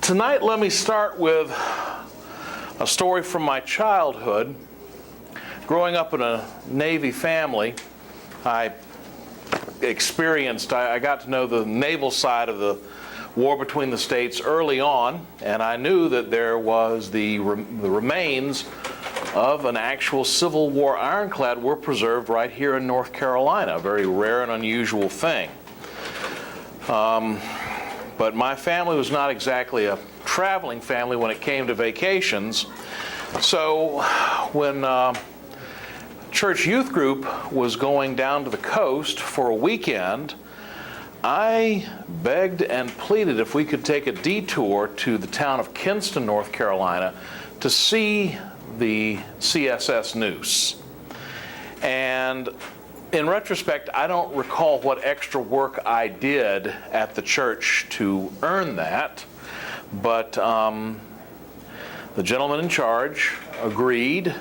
Tonight, let me start with a story from my childhood. Growing up in a Navy family, I got to know the naval side of the war between the states early on, and I knew that there was the remains of an actual Civil War ironclad were preserved right here in North Carolina, a very rare and unusual thing. But my family was not exactly a traveling family when it came to vacations. So when church youth group was going down to the coast for a weekend, I begged and pleaded if we could take a detour to the town of Kinston, North Carolina, to see the CSS Neuse. And in retrospect, I don't recall what extra work I did at the church to earn that, but the gentleman in charge agreed,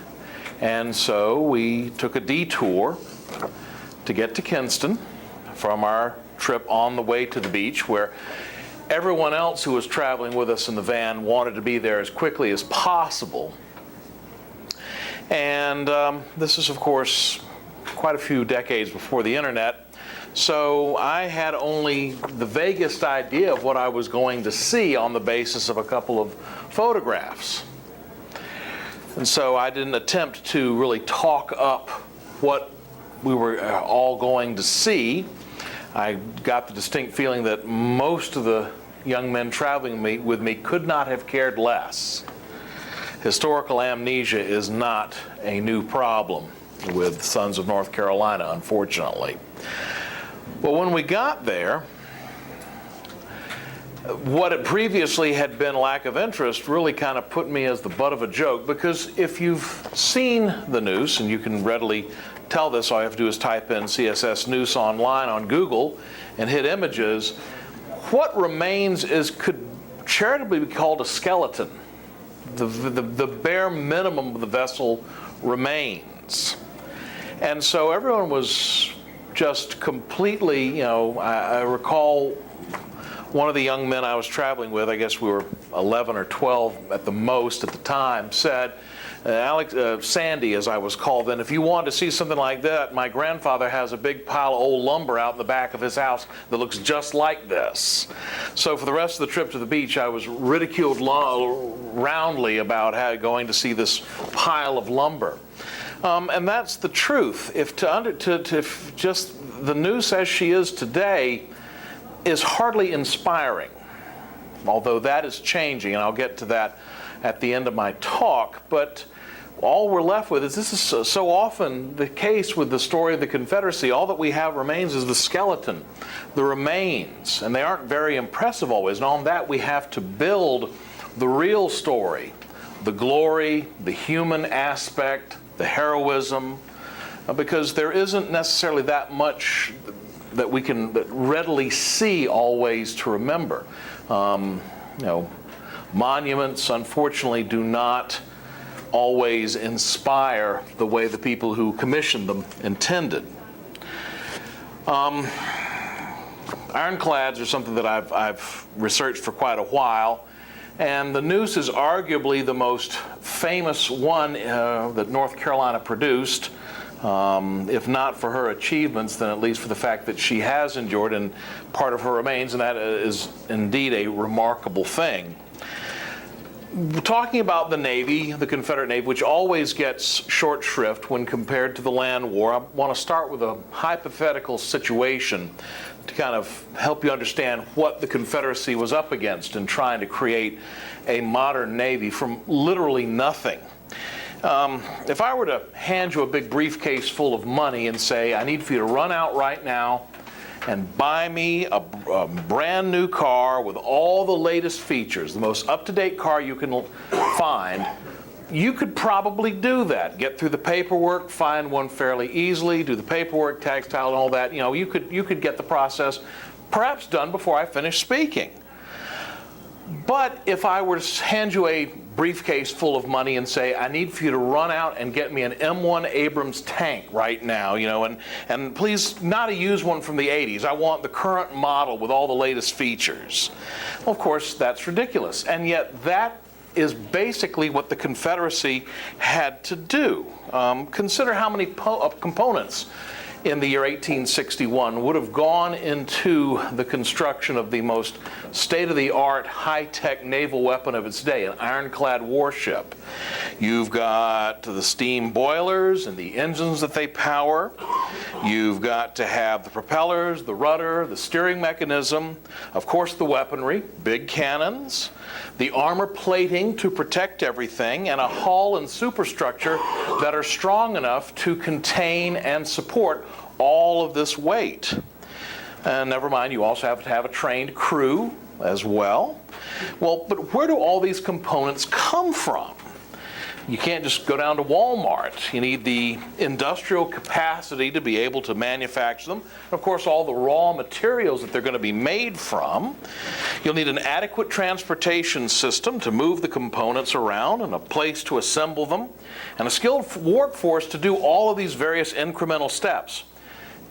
and so we took a detour to get to Kinston from our trip on the way to the beach, where everyone else who was traveling with us in the van wanted to be there as quickly as possible. And this is, of course, quite a few decades before the internet, so I had only the vaguest idea of what I was going to see on the basis of a couple of photographs. And so I didn't attempt to really talk up what we were all going to see. I got the distinct feeling that most of the young men traveling with me could not have cared less. Historical amnesia is not a new problem with Sons of North Carolina, unfortunately. But when we got there, what it previously had been lack of interest really kind of put me as the butt of a joke, because if you've seen the Neuse, and you can readily tell this, all you have to do is type in CSS Neuse online on Google and hit images, what remains could charitably be called a skeleton. The bare minimum of the vessel remains. And so everyone was just completely, I recall one of the young men I was traveling with, I guess we were 11 or 12 at the most at the time, said, Sandy, as I was called then, if you want to see something like that, my grandfather has a big pile of old lumber out in the back of his house that looks just like this. So for the rest of the trip to the beach, I was ridiculed roundly about going to see this pile of lumber. And that's the truth. If just the Neuse as she is today is hardly inspiring, although that is changing, and I'll get to that at the end of my talk. But all we're left with is, this is so often the case with the story of the Confederacy, all that we have remains is the skeleton, the remains, and they aren't very impressive always. And on that we have to build the real story, the glory, the human aspect, the heroism, because there isn't necessarily that much that we can readily see always to remember. Monuments, unfortunately, do not always inspire the way the people who commissioned them intended. Ironclads are something that I've researched for quite a while, and the Neuse is arguably the most famous one that North Carolina produced. If not for her achievements, then at least for the fact that she has endured and part of her remains, and that is indeed a remarkable thing. Talking about the Navy, the Confederate Navy, which always gets short shrift when compared to the land war, I want to start with a hypothetical situation to kind of help you understand what the Confederacy was up against in trying to create a modern Navy from literally nothing. If I were to hand you a big briefcase full of money and say, I need for you to run out right now and buy me a brand new car with all the latest features, the most up-to-date car you can find, you could probably do that. Get through the paperwork, find one fairly easily, do the paperwork, tax title, and all that. You could get the process perhaps done before I finish speaking. But if I were to hand you a briefcase full of money and say, I need for you to run out and get me an M1 Abrams tank right now, and please not a used one from the 80s. I want the current model with all the latest features. Well, of course, that's ridiculous. And yet that is basically what the Confederacy had to do. Consider how many components in the year 1861 would have gone into the construction of the most state-of-the-art, high-tech naval weapon of its day, an ironclad warship. You've got the steam boilers and the engines that they power. You've got to have the propellers, the rudder, the steering mechanism, of course the weaponry, big cannons, the armor plating to protect everything, and a hull and superstructure that are strong enough to contain and support all of this weight. And never mind, you also have to have a trained crew as well. Well, but where do all these components come from? You can't just go down to Walmart. You need the industrial capacity to be able to manufacture them. Of course, all the raw materials that they're going to be made from. You'll need an adequate transportation system to move the components around and a place to assemble them, and a skilled workforce to do all of these various incremental steps.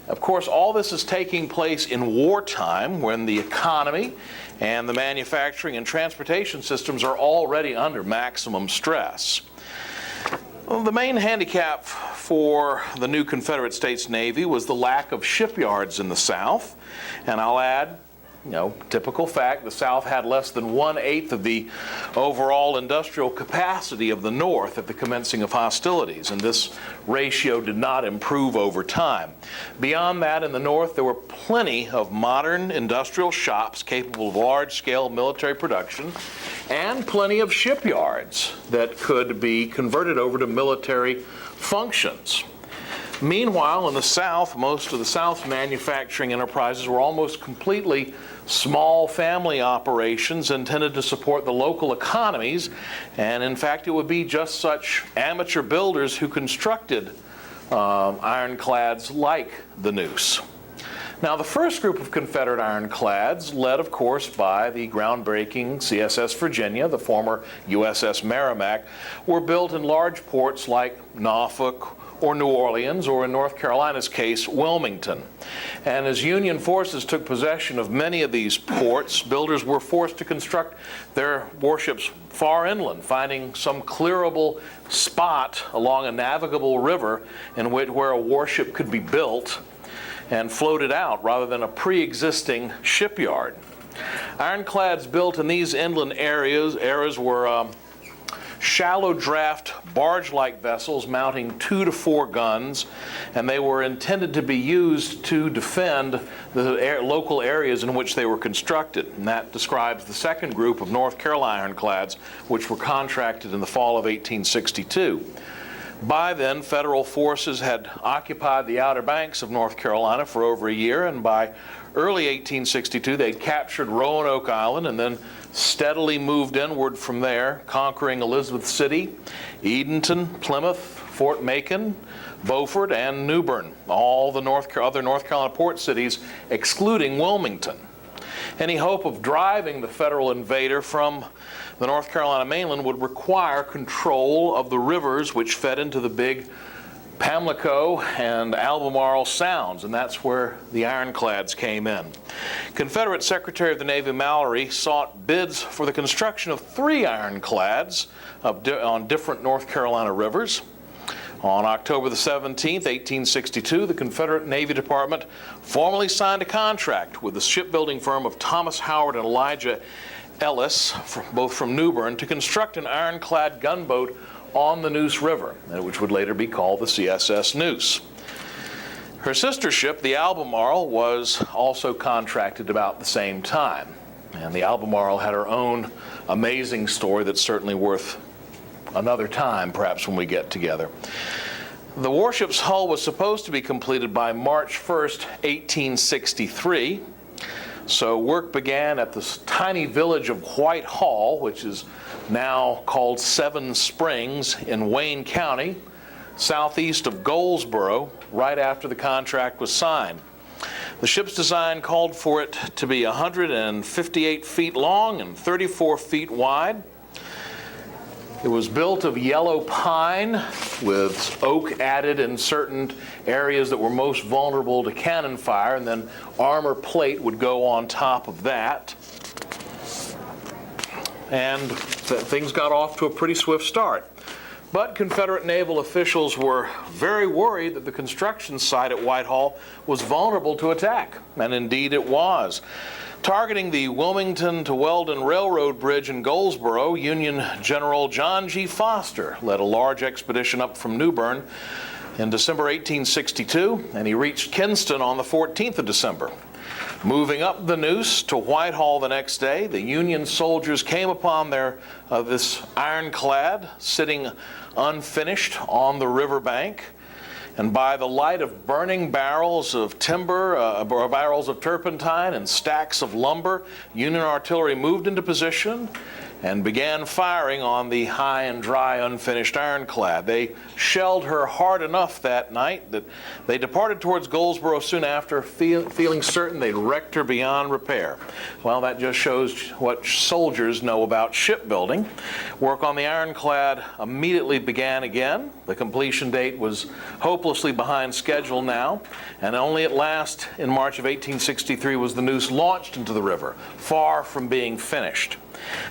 Of course, all this is taking place in wartime when the economy and the manufacturing and transportation systems are already under maximum stress. Well, the main handicap for the new Confederate States Navy was the lack of shipyards in the South. And I'll add, typical fact, the South had less than 1/8 of the overall industrial capacity of the North at the commencing of hostilities, and this ratio did not improve over time. Beyond that, in the North, there were plenty of modern industrial shops capable of large-scale military production, and plenty of shipyards that could be converted over to military functions. Meanwhile, in the South, most of the South's manufacturing enterprises were almost completely small family operations intended to support the local economies, and in fact it would be just such amateur builders who constructed ironclads like the Neuse. Now, the first group of Confederate ironclads, led of course by the groundbreaking CSS Virginia, the former USS Merrimack, were built in large ports like Norfolk or New Orleans, or in North Carolina's case, Wilmington. And as Union forces took possession of many of these ports, builders were forced to construct their warships far inland, finding some clearable spot along a navigable river in where a warship could be built and floated out rather than a pre-existing shipyard. Ironclads built in these inland eras were shallow draft barge-like vessels mounting 2 to 4 guns, and they were intended to be used to defend the local areas in which they were constructed. And that describes the second group of North Carolina ironclads, which were contracted in the fall of 1862. By then, federal forces had occupied the Outer Banks of North Carolina for over a year, and by early 1862 they'd captured Roanoke Island and then steadily moved inward from there, conquering Elizabeth City, Edenton, Plymouth, Fort Macon, Beaufort, and New Bern, all the other North Carolina port cities, excluding Wilmington. Any hope of driving the federal invader from the North Carolina mainland would require control of the rivers which fed into the big Pamlico and Albemarle Sounds, and that's where the ironclads came in. Confederate Secretary of the Navy Mallory sought bids for the construction of 3 ironclads on different North Carolina rivers. On October the 17th, 1862, the Confederate Navy Department formally signed a contract with the shipbuilding firm of Thomas Howard and Elijah Ellis, both from New Bern, to construct an ironclad gunboat on the Neuse River, which would later be called the CSS Neuse. Her sister ship, the Albemarle, was also contracted about the same time. And the Albemarle had her own amazing story that's certainly worth another time, perhaps when we get together. The Warships Hull was supposed to be completed by March 1st, 1863. So work began at this tiny village of White Hall, which is now called Seven Springs in Wayne County, southeast of Goldsboro, right after the contract was signed. The ship's design called for it to be 158 feet long and 34 feet wide. It was built of yellow pine with oak added in certain areas that were most vulnerable to cannon fire, and then armor plate would go on top of that. And things got off to a pretty swift start. But Confederate naval officials were very worried that the construction site at Whitehall was vulnerable to attack, and indeed it was. Targeting the Wilmington to Weldon Railroad Bridge in Goldsboro, Union General John G. Foster led a large expedition up from New Bern in December 1862, and he reached Kinston on the 14th of December. Moving up the Neuse to Whitehall the next day, the Union soldiers came upon this ironclad sitting unfinished on the riverbank, and by the light of burning barrels of timber, barrels of turpentine and stacks of lumber, Union artillery moved into position and began firing on the high and dry unfinished ironclad. They shelled her hard enough that night that they departed towards Goldsboro soon after, feeling certain they'd wrecked her beyond repair. Well, that just shows what soldiers know about shipbuilding. Work on the ironclad immediately began again. The completion date was hopelessly behind schedule now, and only at last in March of 1863 was the Neuse launched into the river, far from being finished.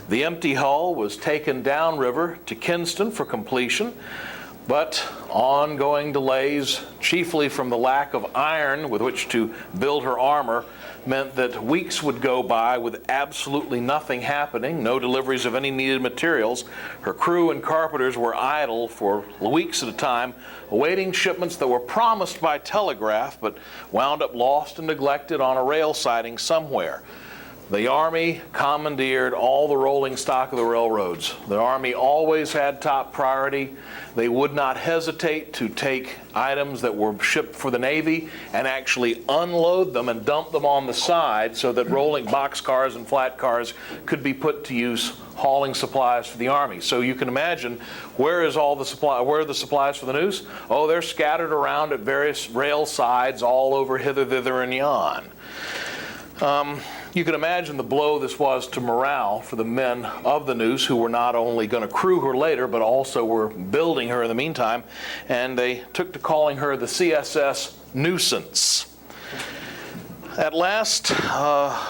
The empty hull was taken downriver to Kinston for completion, but ongoing delays, chiefly from the lack of iron with which to build her armor, meant that weeks would go by with absolutely nothing happening, no deliveries of any needed materials. Her crew and carpenters were idle for weeks at a time, awaiting shipments that were promised by telegraph, but wound up lost and neglected on a rail siding somewhere. The Army commandeered all the rolling stock of the railroads. The Army always had top priority. They would not hesitate to take items that were shipped for the Navy and actually unload them and dump them on the side so that rolling boxcars and flat cars could be put to use hauling supplies for the Army. So you can imagine, where are the supplies for the Neuse? Oh, they're scattered around at various rail sides all over hither, thither, and yon. You can imagine the blow this was to morale for the men of the Neuse, who were not only going to crew her later, but also were building her in the meantime, and they took to calling her the CSS Nuisance. At last,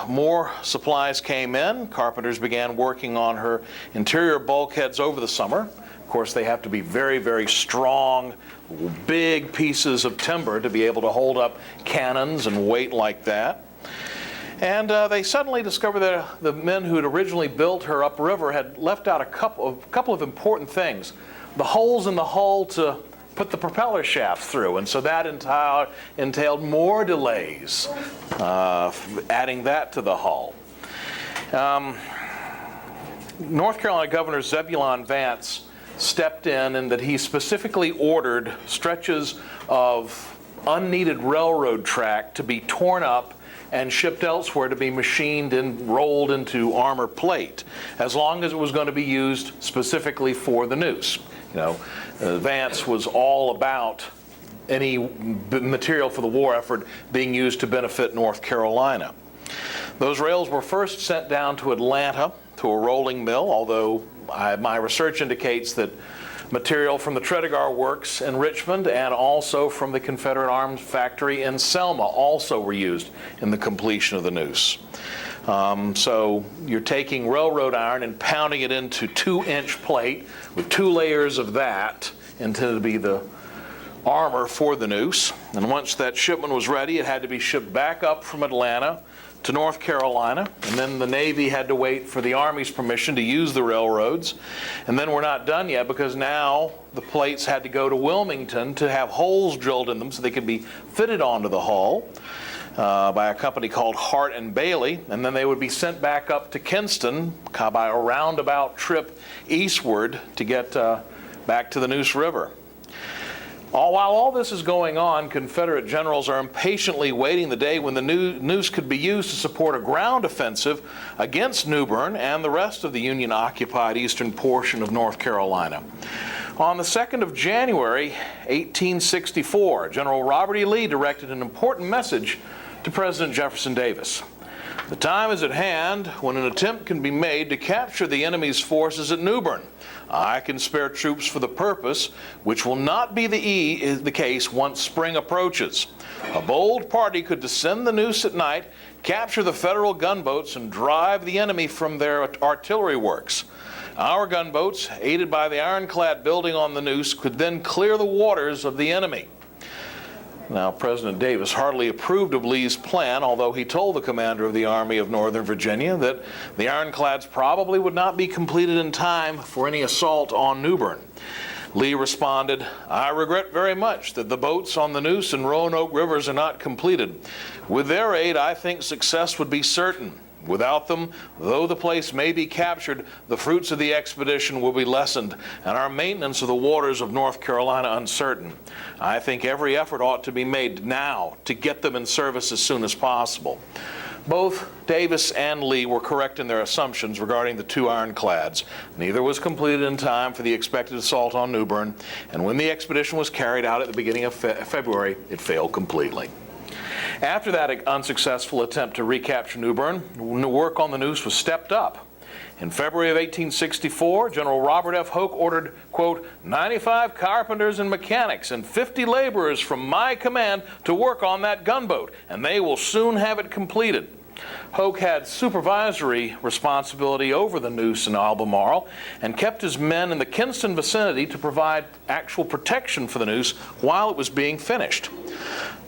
more supplies came in. Carpenters began working on her interior bulkheads over the summer. Of course, they have to be very, very strong, big pieces of timber to be able to hold up cannons and weight like that. And they suddenly discovered that the men who had originally built her upriver had left out a couple of important things. The holes in the hull to put the propeller shafts through, and so that entailed more delays, adding that to the hull. North Carolina Governor Zebulon Vance stepped in that he specifically ordered stretches of unneeded railroad track to be torn up and shipped elsewhere to be machined and rolled into armor plate, as long as it was going to be used specifically for the Neuse. Vance was all about any material for the war effort being used to benefit North Carolina. Those rails were first sent down to Atlanta to a rolling mill, although my research indicates that material from the Tredegar Works in Richmond and also from the Confederate Arms Factory in Selma also were used in the completion of the Neuse. So you're taking railroad iron and pounding it into 2-inch plate with 2 layers of that intended to be the armor for the Neuse. And once that shipment was ready, it had to be shipped back up from Atlanta to North Carolina, and then the Navy had to wait for the Army's permission to use the railroads. And then we're not done yet, because now the plates had to go to Wilmington to have holes drilled in them so they could be fitted onto the hull by a company called Hart and Bailey, and then they would be sent back up to Kinston by a roundabout trip eastward to get back to the Neuse River. While all this is going on, Confederate generals are impatiently waiting the day when the Neuse could be used to support a ground offensive against New Bern and the rest of the Union-occupied eastern portion of North Carolina. On the 2nd of January, 1864, General Robert E. Lee directed an important message To President Jefferson Davis, the time is at hand when an attempt can be made to capture the enemy's forces at Newbern. I can spare troops for the purpose, which will not be the case once spring approaches. A bold party could descend the Neuse at night, capture the Federal gunboats, and drive the enemy from their artillery works. Our gunboats, aided by the ironclad building on the Neuse, could then clear the waters of the enemy. Now, President Davis hardly approved of Lee's plan, although he told the commander of the Army of Northern Virginia that the ironclads probably would not be completed in time for any assault on Newbern. Lee responded, "I regret very much that the boats on the Neuse and Roanoke rivers are not completed. With their aid, I think success would be certain. Without them, though the place may be captured, the fruits of the expedition will be lessened, and our maintenance of the waters of North Carolina uncertain. I think every effort ought to be made now to get them in service as soon as possible." Both Davis and Lee were correct in their assumptions regarding the two ironclads. Neither was completed in time for the expected assault on Newbern, and when the expedition was carried out at the beginning of February, it failed completely. After that unsuccessful attempt to recapture Newbern, work on the Neuse was stepped up. In February of 1864, General Robert F. Hoke ordered, quote, 95 carpenters and mechanics and 50 laborers from my command to work on that gunboat, and they will soon have it completed. Hoke had supervisory responsibility over the Neuse and Albemarle and kept his men in the Kinston vicinity to provide actual protection for the Neuse while it was being finished.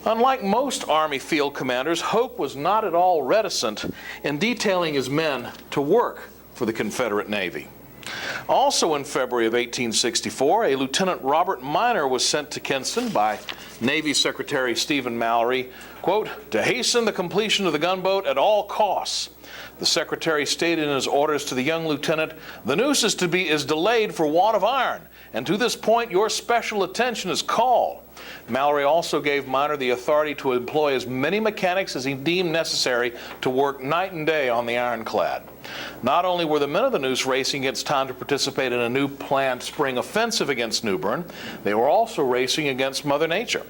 Unlike most Army field commanders, Hoke was not at all reticent in detailing his men to work for the Confederate Navy. Also in February of 1864, a Lieutenant Robert Minor was sent to Kinston by Navy Secretary Stephen Mallory, quote, to hasten the completion of the gunboat at all costs. The Secretary stated in his orders to the young lieutenant, the Neuse is delayed for want of iron, and to this point your special attention is called. Mallory also gave Minor the authority to employ as many mechanics as he deemed necessary to work night and day on the ironclad. Not only were the men of the Neuse racing against time to participate in a new planned spring offensive against Newbern, they were also racing against Mother Nature.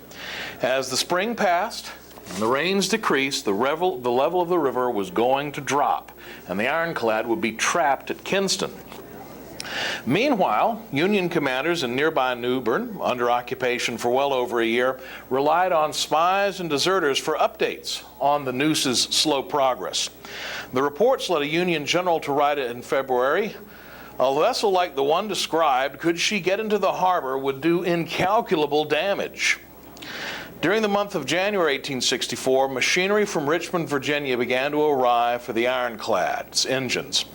As the spring passed and the rains decreased, the level of the river was going to drop, and the ironclad would be trapped at Kinston. Meanwhile, Union commanders in nearby Newbern, under occupation for well over a year, relied on spies and deserters for updates on the Neuse's slow progress. The reports led a Union general to write in February, a vessel like the one described, could she get into the harbor, would do incalculable damage. During the month of January 1864, machinery from Richmond, Virginia began to arrive for the ironclad's engines.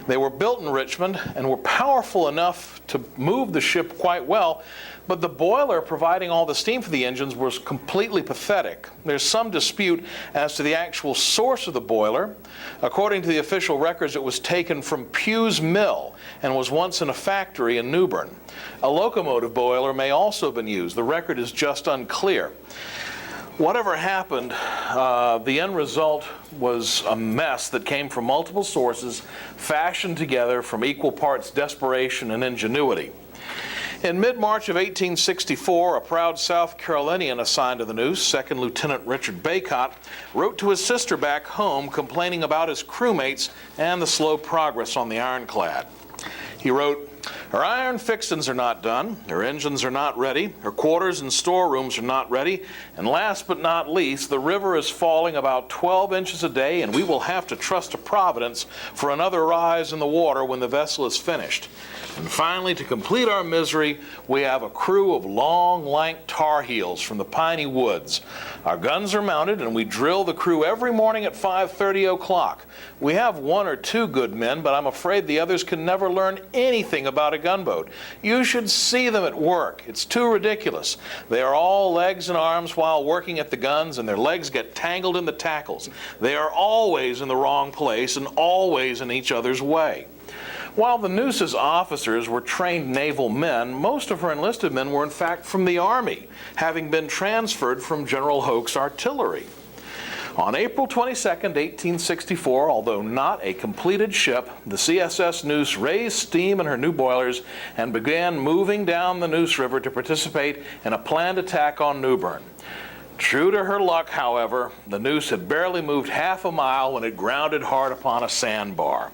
They were built in Richmond and were powerful enough to move the ship quite well, but the boiler providing all the steam for the engines was completely pathetic. There's some dispute as to the actual source of the boiler. According to the official records, it was taken from Pugh's Mill and was once in a factory in Newbern. A locomotive boiler may also have been used. The record is just unclear. Whatever happened, the end result was a mess that came from multiple sources, fashioned together from equal parts desperation and ingenuity. In mid-March of 1864, a proud South Carolinian assigned to the Neuse, Second Lieutenant Richard Baycott, wrote to his sister back home complaining about his crewmates and the slow progress on the ironclad. He wrote, her iron fixings are not done, her engines are not ready, her quarters and storerooms are not ready, and last but not least, the river is falling about 12 inches a day, and we will have to trust to Providence for another rise in the water when the vessel is finished. And finally, to complete our misery, we have a crew of long, lank tar heels from the piney woods. Our guns are mounted, and we drill the crew every morning at 5:30 o'clock. We have one or two good men, but I'm afraid the others can never learn anything about a gunboat. You should see them at work. It's too ridiculous. They are all legs and arms while working at the guns, and their legs get tangled in the tackles. They are always in the wrong place and always in each other's way. While the Neuse's officers were trained naval men, most of her enlisted men were in fact from the Army, having been transferred from General Hoke's artillery. On April 22, 1864, although not a completed ship, the CSS Neuse raised steam in her new boilers and began moving down the Neuse River to participate in a planned attack on Newbern. True to her luck, however, the noose had barely moved half a mile when it grounded hard upon a sandbar.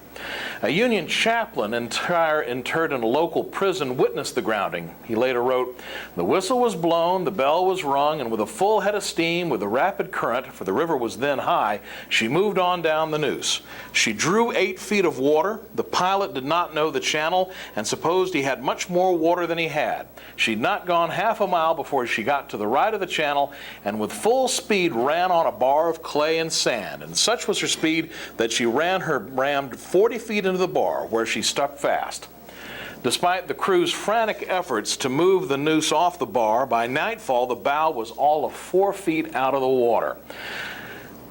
A Union chaplain interred in a local prison witnessed the grounding. He later wrote, "The whistle was blown, the bell was rung, and with a full head of steam, with a rapid current, for the river was then high, she moved on down the noose. She drew 8 feet of water. The pilot did not know the channel and supposed he had much more water than he had. She'd not gone half a mile before she got to the right of the channel and with full speed ran on a bar of clay and sand. And such was her speed that she rammed 40 feet into the bar, where she stuck fast." Despite the crew's frantic efforts to move the noose off the bar, by nightfall the bow was all of 4 feet out of the water.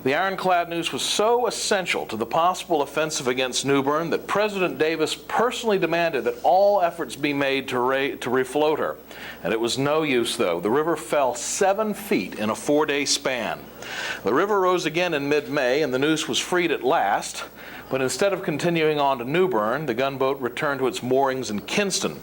The ironclad noose was so essential to the possible offensive against New Bern that President Davis personally demanded that all efforts be made to refloat her. And it was no use, though. The river fell 7 feet in a 4-day span. The river rose again in mid-May, and the noose was freed at last. But instead of continuing on to New Bern, the gunboat returned to its moorings in Kinston.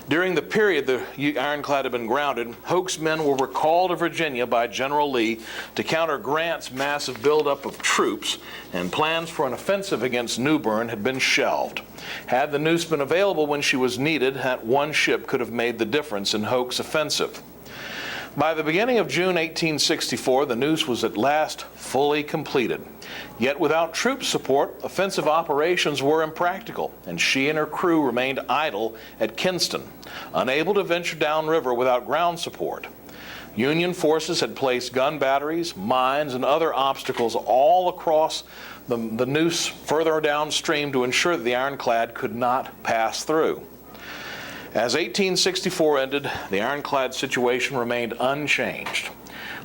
During the period the ironclad had been grounded, Hoke's men were recalled to Virginia by General Lee to counter Grant's massive buildup of troops, and plans for an offensive against New Bern had been shelved. Had the noose been available when she was needed, that one ship could have made the difference in Hoke's offensive. By the beginning of June 1864, the noose was at last fully completed. Yet without troop support, offensive operations were impractical, and she and her crew remained idle at Kinston, unable to venture downriver without ground support. Union forces had placed gun batteries, mines, and other obstacles all across the noose further downstream to ensure that the ironclad could not pass through. As 1864 ended, the ironclad situation remained unchanged.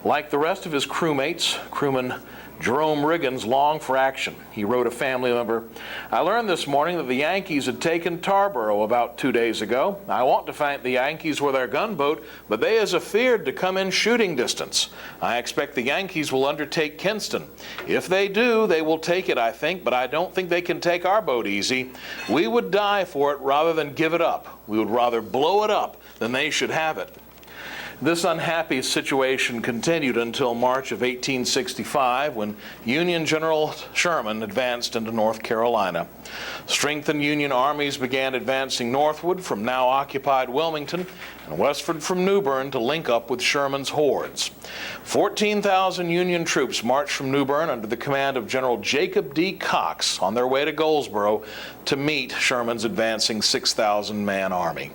Like the rest of his crewmates, crewman Jerome Riggins longed for action. He wrote a family member, "I learned this morning that the Yankees had taken Tarboro about 2 days ago. I want to fight the Yankees with our gunboat, but they is afeard to come in shooting distance. I expect the Yankees will undertake Kinston. If they do, they will take it, I think, but I don't think they can take our boat easy. We would die for it rather than give it up. We would rather blow it up than they should have it." This unhappy situation continued until March of 1865, when Union General Sherman advanced into North Carolina. Strengthened Union armies began advancing northward from now occupied Wilmington and westward from New Bern to link up with Sherman's hordes. 14,000 Union troops marched from New Bern under the command of General Jacob D. Cox on their way to Goldsboro to meet Sherman's advancing 6,000-man army.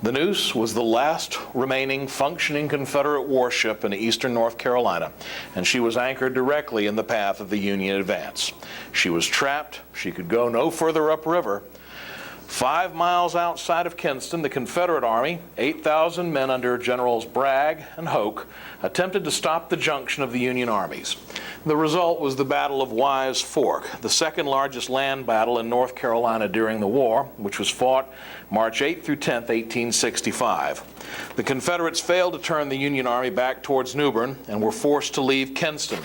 The Neuse was the last remaining functioning Confederate warship in eastern North Carolina, and she was anchored directly in the path of the Union advance. She was trapped. She could go no further upriver. 5 miles outside of Kinston, the Confederate Army, 8,000 men under Generals Bragg and Hoke, attempted to stop the junction of the Union armies. The result was the Battle of Wise Fork, the second largest land battle in North Carolina during the war, which was fought March 8 through 10, 1865. The Confederates failed to turn the Union Army back towards New Bern and were forced to leave Kinston.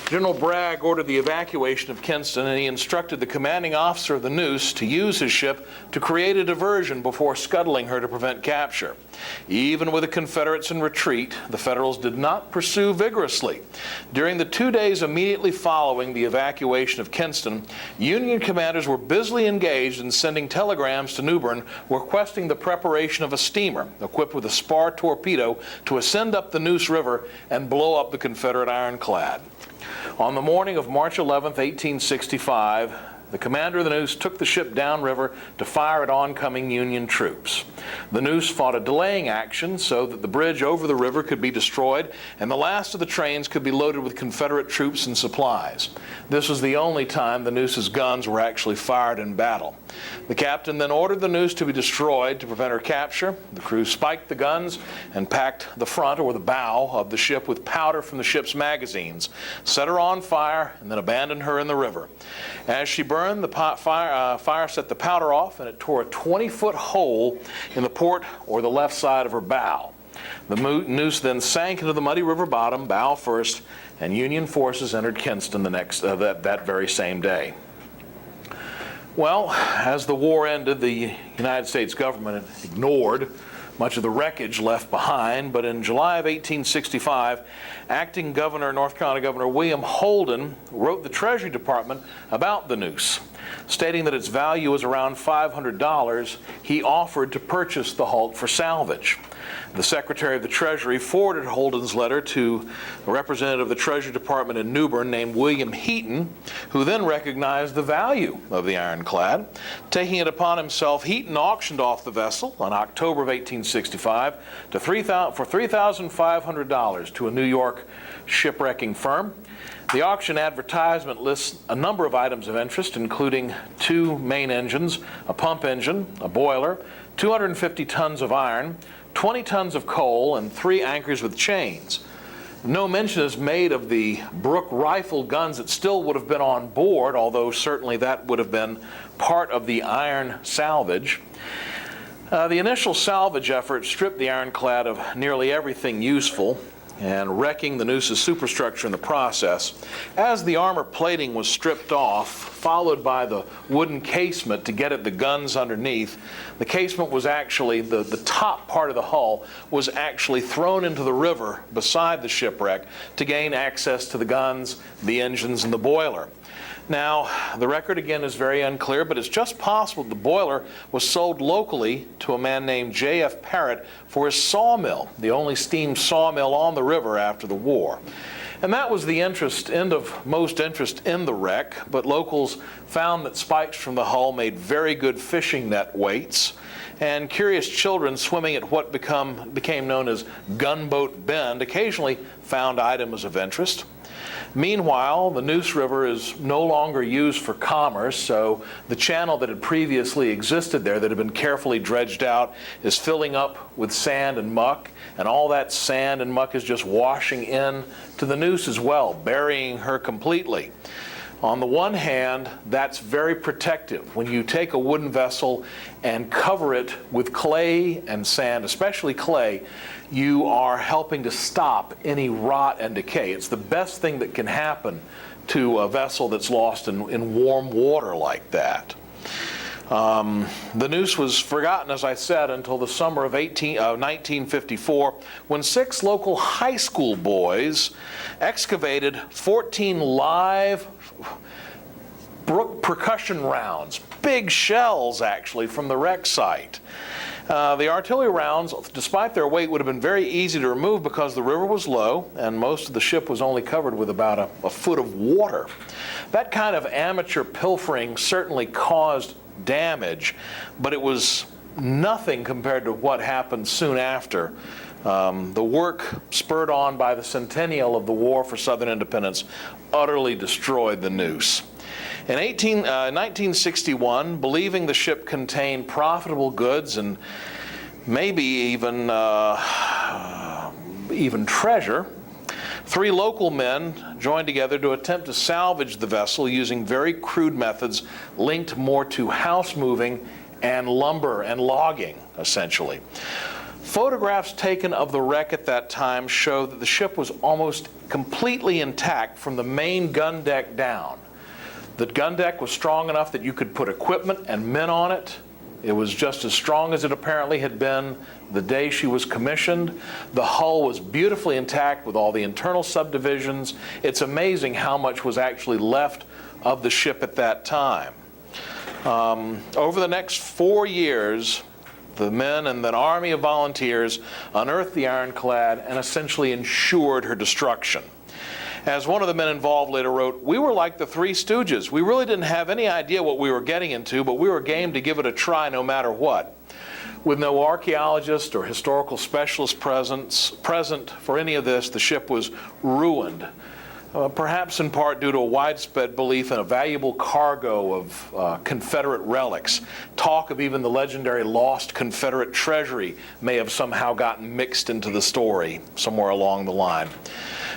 General Bragg ordered the evacuation of Kinston, and he instructed the commanding officer of the Neuse to use his ship to create a diversion before scuttling her to prevent capture. Even with the Confederates in retreat, the Federals did not pursue vigorously. During the 2 days immediately following the evacuation of Kinston, Union commanders were busily engaged in sending telegrams to New Bern requesting the preparation of a steamer equipped with a spar torpedo to ascend up the Neuse River and blow up the Confederate ironclad. On the morning of March 11, 1865, the commander of the Neuse took the ship downriver to fire at oncoming Union troops. The Neuse fought a delaying action so that the bridge over the river could be destroyed and the last of the trains could be loaded with Confederate troops and supplies. This was the only time the Neuse's guns were actually fired in battle. The captain then ordered the Neuse to be destroyed to prevent her capture. The crew spiked the guns and packed the front or the bow of the ship with powder from the ship's magazines, set her on fire, and then abandoned her in the river. As she burned, the fire set the powder off, and it tore a 20-foot hole in the port or the left side of her bow. The Neuse then sank into the muddy river bottom, bow first, and Union forces entered Kinston that very same day. Well, as the war ended, the United States government ignored much of the wreckage left behind. But in July of 1865, acting North Carolina Governor William Holden wrote the Treasury Department about the Neuse, stating that its value was around $500. He offered to purchase the hulk for salvage. The Secretary of the Treasury forwarded Holden's letter to a representative of the Treasury Department in New Bern named William Heaton, who then recognized the value of the ironclad. Taking it upon himself, Heaton auctioned off the vessel in October of 1865 for $3,500 to a New York shipwrecking firm. The auction advertisement lists a number of items of interest, including 2 main engines, a pump engine, a boiler, 250 tons of iron, 20 tons of coal, and 3 anchors with chains. No mention is made of the Brooke rifle guns that still would have been on board, although certainly that would have been part of the iron salvage. The initial salvage effort stripped the ironclad of nearly everything useful, and wrecking the Neuse's superstructure in the process. As the armor plating was stripped off, followed by the wooden casement to get at the guns underneath, the casement was actually, the top part of the hull was actually thrown into the river beside the shipwreck to gain access to the guns, the engines, and the boiler. Now, the record again is very unclear, but it's just possible the boiler was sold locally to a man named J.F. Parrott for his sawmill, the only steam sawmill on the river after the war. And that was the end of most interest in the wreck, but locals found that spikes from the hull made very good fishing net weights, and curious children swimming at what became known as Gunboat Bend occasionally found items of interest. Meanwhile, the Neuse River is no longer used for commerce, so the channel that had previously existed there, that had been carefully dredged out, is filling up with sand and muck, and all that sand and muck is just washing in to the Neuse as well, burying her completely. On the one hand, that's very protective. When you take a wooden vessel and cover it with clay and sand, especially clay, you are helping to stop any rot and decay. It's the best thing that can happen to a vessel that's lost in warm water like that. The Neuse was forgotten, as I said, until the summer of 1954, when 6 local high school boys excavated 14 live percussion rounds, big shells actually, from the wreck site. The artillery rounds, despite their weight, would have been very easy to remove because the river was low and most of the ship was only covered with about a foot of water. That kind of amateur pilfering certainly caused damage, but it was nothing compared to what happened soon after. The work spurred on by the centennial of the War for Southern Independence utterly destroyed the Neuse. In 1961, believing the ship contained profitable goods and maybe even treasure, 3 local men joined together to attempt to salvage the vessel using very crude methods linked more to house moving and lumber and logging, essentially. Photographs taken of the wreck at that time show that the ship was almost completely intact from the main gun deck down. The gun deck was strong enough that you could put equipment and men on it. It was just as strong as it apparently had been the day she was commissioned. The hull was beautifully intact with all the internal subdivisions. It's amazing how much was actually left of the ship at that time. Over the next 4 years, the men and an army of volunteers unearthed the ironclad and essentially ensured her destruction. As one of the men involved later wrote, "We were like the Three Stooges. We really didn't have any idea what we were getting into, but we were game to give it a try no matter what." With no archaeologist or historical specialist present for any of this, the ship was ruined, perhaps in part due to a widespread belief in a valuable cargo of Confederate relics. Talk of even the legendary lost Confederate treasury may have somehow gotten mixed into the story somewhere along the line.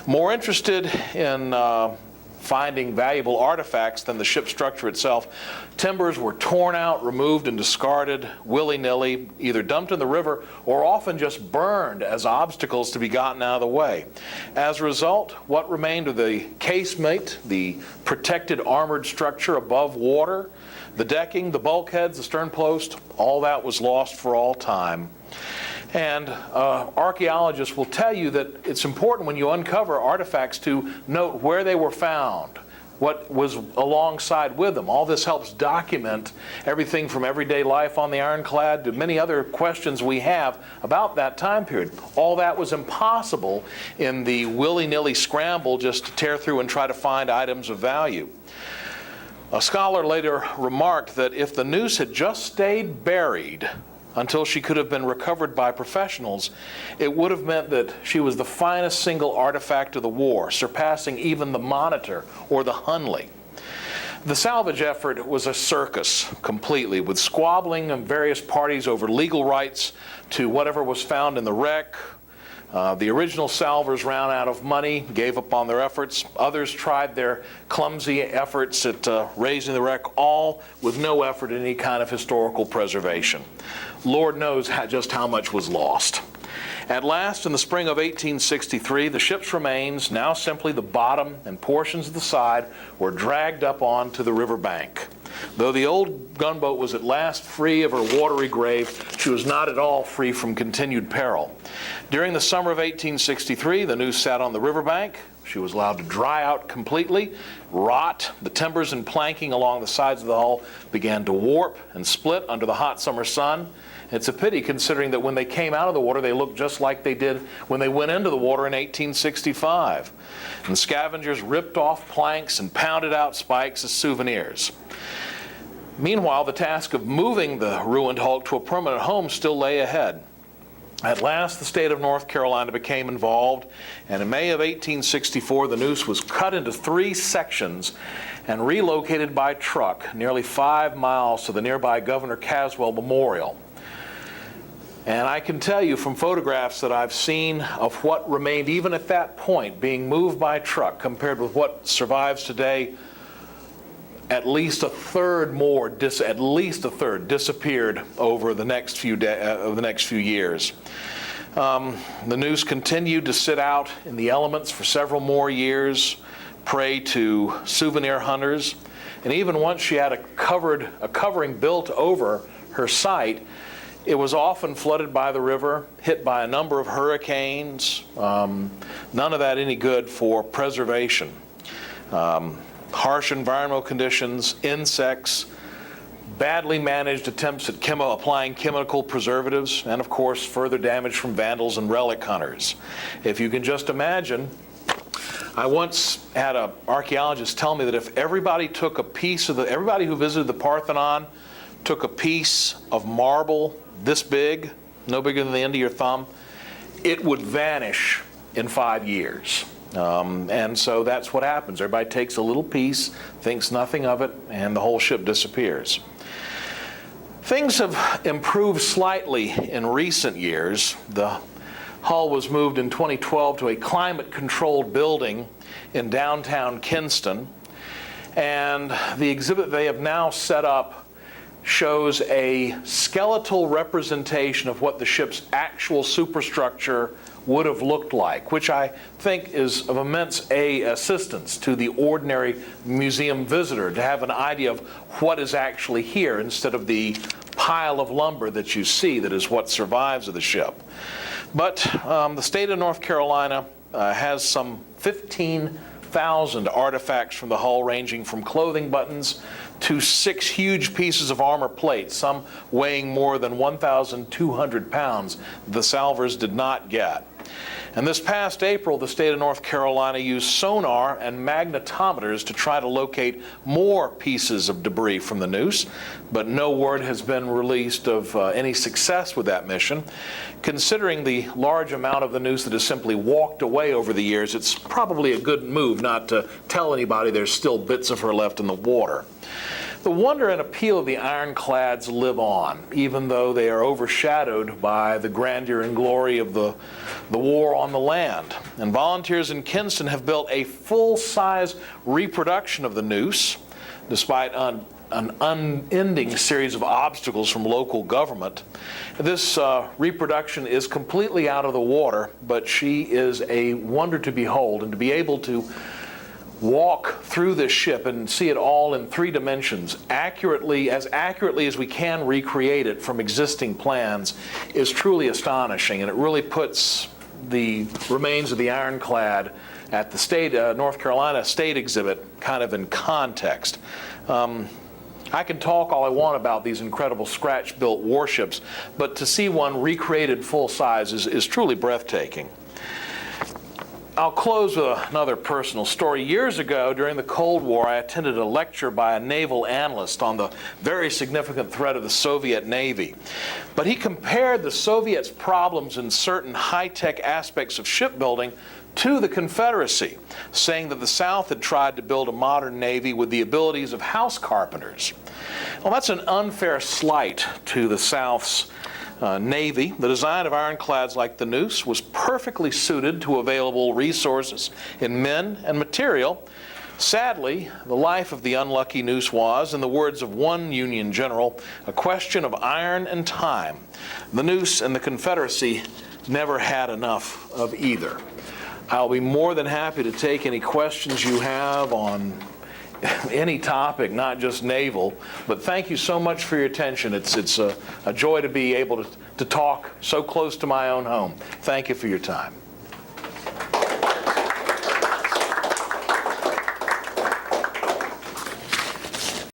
More interested in finding valuable artifacts than the ship's structure itself, timbers were torn out, removed, and discarded willy-nilly, either dumped in the river or often just burned as obstacles to be gotten out of the way. As a result, what remained of the casemate, the protected armored structure above water, the decking, the bulkheads, the stern post, all that was lost for all time. And archaeologists will tell you that it's important when you uncover artifacts to note where they were found, what was alongside with them. All this helps document everything from everyday life on the ironclad to many other questions we have about that time period. All that was impossible in the willy-nilly scramble just to tear through and try to find items of value. A scholar later remarked that if the noose had just stayed buried until she could have been recovered by professionals, it would have meant that she was the finest single artifact of the war, surpassing even the Monitor or the Hunley. The salvage effort was a circus completely, with squabbling of various parties over legal rights to whatever was found in the wreck. The original salvers ran out of money, gave up on their efforts. Others tried their clumsy efforts at raising the wreck, all with no effort in any kind of historical preservation. Lord knows just how much was lost. At last, in the spring of 1863, the ship's remains, now simply the bottom and portions of the side, were dragged up onto the river bank. Though the old gunboat was at last free of her watery grave, she was not at all free from continued peril. During the summer of 1863, the Neuse sat on the riverbank. She was allowed to dry out completely, rot. The timbers and planking along the sides of the hull began to warp and split under the hot summer sun. It's a pity, considering that when they came out of the water, they looked just like they did when they went into the water in 1865. And scavengers ripped off planks and pounded out spikes as souvenirs. Meanwhile, the task of moving the ruined hulk to a permanent home still lay ahead. At last, the state of North Carolina became involved, and in May of 1864, the Neuse was cut into 3 sections and relocated by truck nearly 5 miles to the nearby Governor Caswell Memorial. And I can tell you from photographs that I've seen of what remained even at that point being moved by truck compared with what survives today, at least a third disappeared over the next few years. The Neuse continued to sit out in the elements for several more years, prey to souvenir hunters, and even once she had a covering built over her site, it was often flooded by the river, hit by a number of hurricanes. None of that any good for preservation. Harsh environmental conditions, insects, badly managed attempts at applying chemical preservatives, and of course further damage from vandals and relic hunters. If you can just imagine, I once had an archaeologist tell me that if everybody took a piece of everybody who visited the Parthenon took a piece of marble this big, no bigger than the end of your thumb, it would vanish in 5 years. And so that's what happens. Everybody takes a little piece, thinks nothing of it, and the whole ship disappears. Things have improved slightly in recent years. The hull was moved in 2012 to a climate-controlled building in downtown Kinston, and the exhibit they have now set up shows a skeletal representation of what the ship's actual superstructure would have looked like, which I think is of immense assistance to the ordinary museum visitor to have an idea of what is actually here instead of the pile of lumber that you see that is what survives of the ship. But the state of North Carolina has some 15,000 artifacts from the hull, ranging from clothing buttons to 6 huge pieces of armor plate, some weighing more than 1,200 pounds, the salvers did not get. And this past April, the state of North Carolina used sonar and magnetometers to try to locate more pieces of debris from the Neuse, but no word has been released of any success with that mission. Considering the large amount of the Neuse that has simply walked away over the years, it's probably a good move not to tell anybody there's still bits of her left in the water. The wonder and appeal of the ironclads live on, even though they are overshadowed by the grandeur and glory of the war on the land. And volunteers in Kinston have built a full-size reproduction of the Neuse, despite an unending series of obstacles from local government. This reproduction is completely out of the water, but she is a wonder to behold, and to be able to walk through this ship and see it all in 3 dimensions, accurately as we can recreate it from existing plans, is truly astonishing. And it really puts the remains of the ironclad at the North Carolina State Exhibit kind of in context. I can talk all I want about these incredible scratch-built warships, but to see one recreated full size is truly breathtaking. I'll close with another personal story. Years ago, during the Cold War, I attended a lecture by a naval analyst on the very significant threat of the Soviet Navy. But he compared the Soviets' problems in certain high-tech aspects of shipbuilding to the Confederacy, saying that the South had tried to build a modern Navy with the abilities of house carpenters. Well, that's an unfair slight to the South's Navy. The design of ironclads like the Neuse was perfectly suited to available resources in men and material. Sadly, the life of the unlucky Neuse was, in the words of one Union general, a question of iron and time. The Neuse and the Confederacy never had enough of either. I'll be more than happy to take any questions you have on any topic, not just naval. But thank you so much for your attention. It's a joy to be able to talk so close to my own home. Thank you for your time.